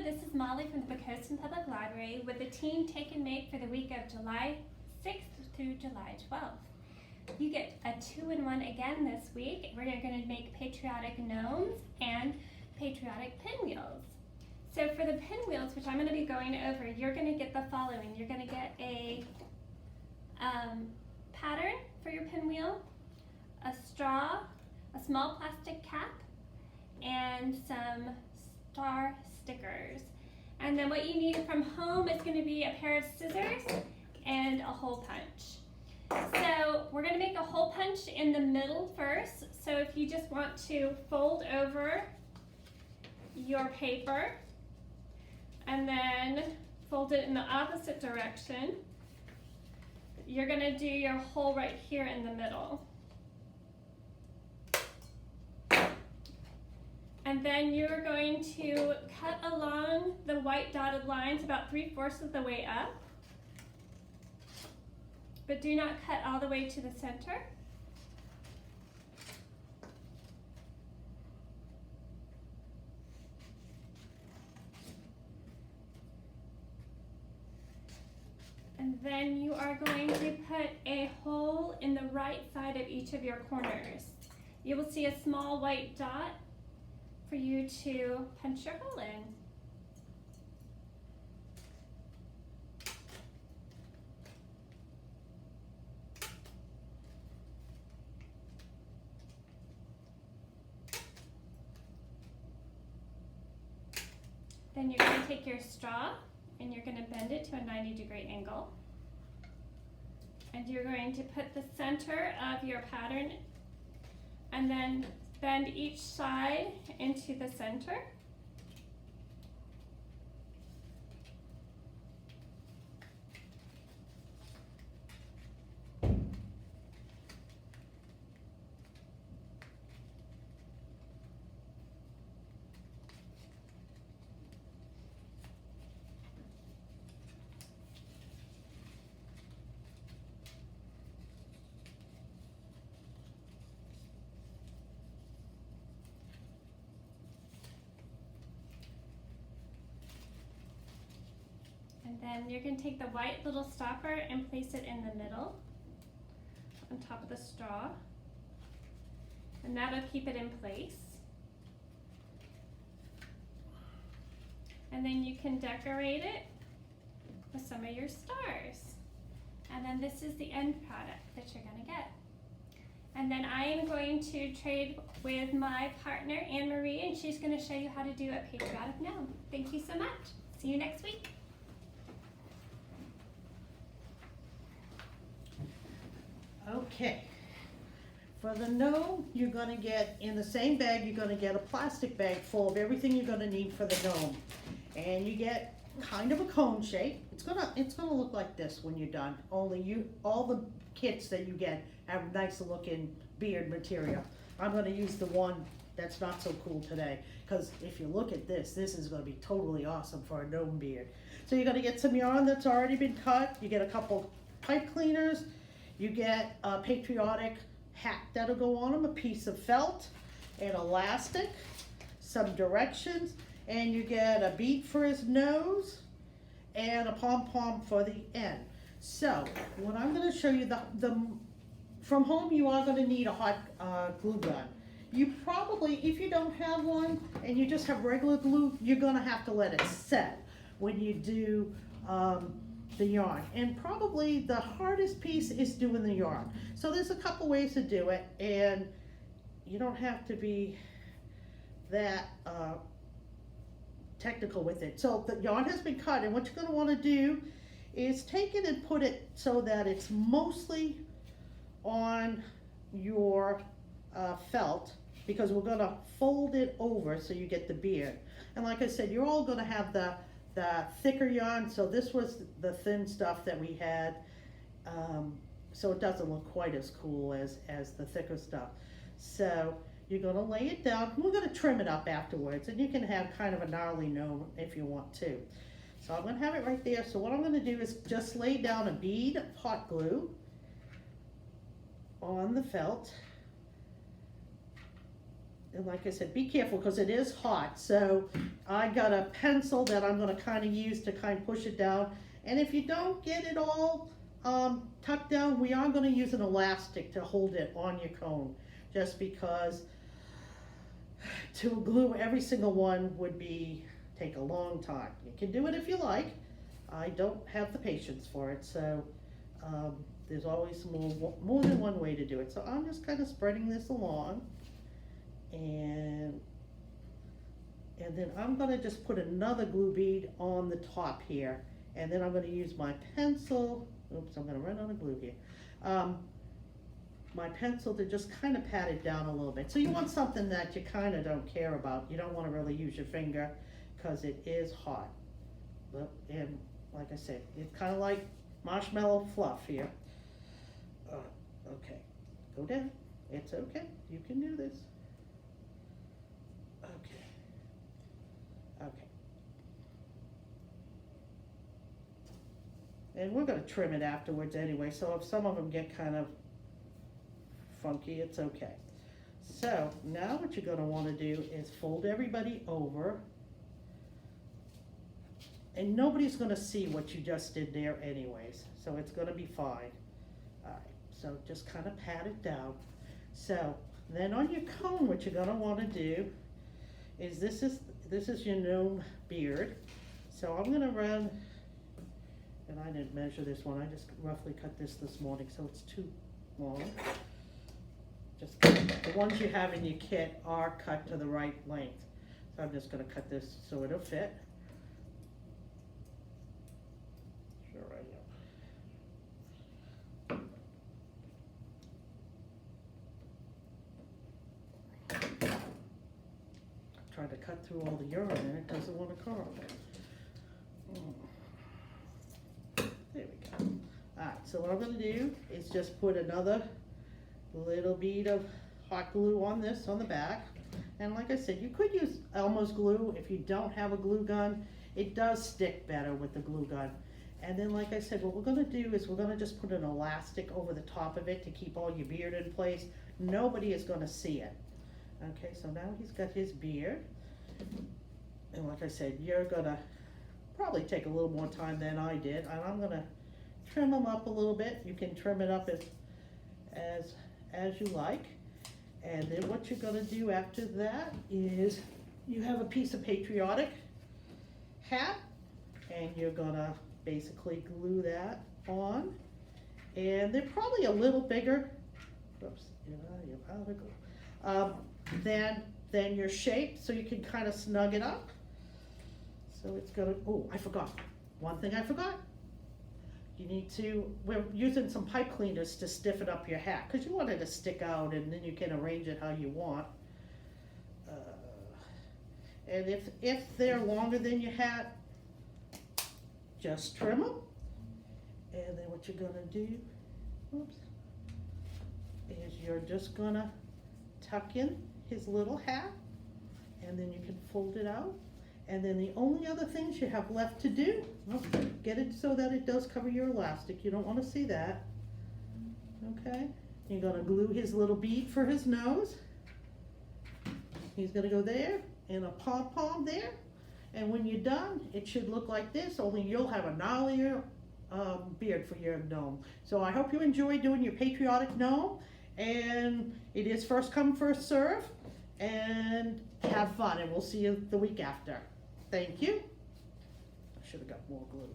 this is Molly from the Poquoson Public Library with the Teen Take and Make for the week of July 6th through July 12th. You get a 2-in-1 again this week. We're going to make patriotic gnomes and patriotic pinwheels. So for the pinwheels, which I'm going to be going over, you're going to get the following. You're going to get a pattern for your pinwheel, a straw, a small plastic cap, and some star stickers. And then what you need from home is going to be a pair of scissors and a hole punch. So we're going to make a hole punch in the middle first. So if you just want to fold over your paper and then fold it in the opposite direction, you're going to do your hole right here in the middle. And then you're going to cut along the white dotted lines about 3/4 of the way up, but do not cut all the way to the center. And then you are going to put a hole in the right side of each of your corners. You will see a small white dot for you to punch your hole in. Then you're going to take your straw and you're going to bend it to a 90-degree angle. And you're going to put the center of your pattern and then bend each side into the center. And then you're going to take the white little stopper and place it in the middle on top of the straw. And that'll keep it in place. And then you can decorate it with some of your stars. And then this is the end product that you're going to get. And then I am going to trade with my partner, Anne Marie, and she's going to show you how to do a patriotic gnome. Thank you so much. See you next week. Okay, for the gnome, you're gonna get, in the same bag, you're gonna get a plastic bag full of everything you're gonna need for the gnome. And you get kind of a cone shape. It's gonna look like this when you're done, only all the kits that you get have nice looking beard material. I'm gonna use the one that's not so cool today, because if you look at this is gonna be totally awesome for a gnome beard. So you're gonna get some yarn that's already been cut, you get a couple pipe cleaners, you get a patriotic hat that'll go on them, a piece of felt, an elastic, some directions, and you get a bead for his nose, and a pom-pom for the end. So, what I'm gonna show you, from home you are gonna need a hot glue gun. You probably, if you don't have one, and you just have regular glue, you're gonna have to let it set when you do the yarn. And probably the hardest piece is doing the yarn. So there's a couple ways to do it, and you don't have to be that technical with it. So the yarn has been cut, and what you're going to want to do is take it and put it so that it's mostly on your felt, because we're going to fold it over so you get the beard. And like I said, you're all going to have the thicker yarn, so this was the thin stuff that we had, so it doesn't look quite as cool as the thicker stuff. So you're going to lay it down. We're going to trim it up afterwards, and you can have kind of a gnarly gnome if you want to. So I'm going to have it right there. So what I'm going to do is just lay down a bead of hot glue on the felt, and like I said, be careful because it is hot. So I got a pencil that I'm gonna kind of use to kind of push it down. And if you don't get it all tucked down, we are gonna use an elastic to hold it on your cone, just because to glue every single one would take a long time. You can do it if you like. I don't have the patience for it, so there's always more than one way to do it. So I'm just kind of spreading this along, and then I'm gonna just put another glue bead on the top here, and then I'm gonna use my pencil. Oops, I'm gonna run out of glue here. My pencil to just kind of pat it down a little bit. So you want something that you kind of don't care about. You don't want to really use your finger because it is hot. And like I said, it's kind of like marshmallow fluff here. Okay, go down. It's okay. You can do this. Okay. Okay. And we're going to trim it afterwards anyway, so if some of them get kind of funky, it's okay. So now what you're going to want to do is fold everybody over, and nobody's going to see what you just did there anyways, so it's going to be fine. Alright, so just kind of pat it down. So then on your cone, what you're going to want to do is this is your gnome beard. So I'm going to run, and I didn't measure this one, I just roughly cut this morning, so it's too long. Just the ones you have in your kit are cut to the right length. So I'm just going to cut this so it'll fit. Sure, right now. Trying to cut through all the yarn and it doesn't want to curl. There we go. Alright, so what I'm going to do is just put another little bead of hot glue on this on the back, and like I said, you could use Elmo's glue if you don't have a glue gun. It does stick better with the glue gun. And then like I said, what we're going to do is we're going to just put an elastic over the top of it to keep all your beard in place. Nobody is going to see it. Okay, so now he's got his beard, and like I said, you're going to probably take a little more time than I did, and I'm going to trim him up a little bit. You can trim it up as you like. And then what you're going to do after that is you have a piece of patriotic hat, and you're going to basically glue that on, and they're probably a little bigger, whoops, you're out of glue, than your shape, so you can kind of snug it up. So it's going to, oh, I forgot, one thing I forgot. You need to, we're using some pipe cleaners to stiffen up your hat, because you want it to stick out, and then you can arrange it how you want. And if they're longer than your hat, just trim them. And then what you're gonna do, oops, is you're just gonna tuck in his little hat, and then you can fold it out. And then the only other things you have left to do, get it so that it does cover your elastic. You don't want to see that. Okay, you're going to glue his little bead for his nose. He's going to go there, and a pom-pom there. And when you're done, it should look like this, only you'll have a gnarlier beard for your gnome. So I hope you enjoy doing your patriotic gnome. And it is first come, first serve. And have fun, and we'll see you the week after. Thank you. I should have got more glue.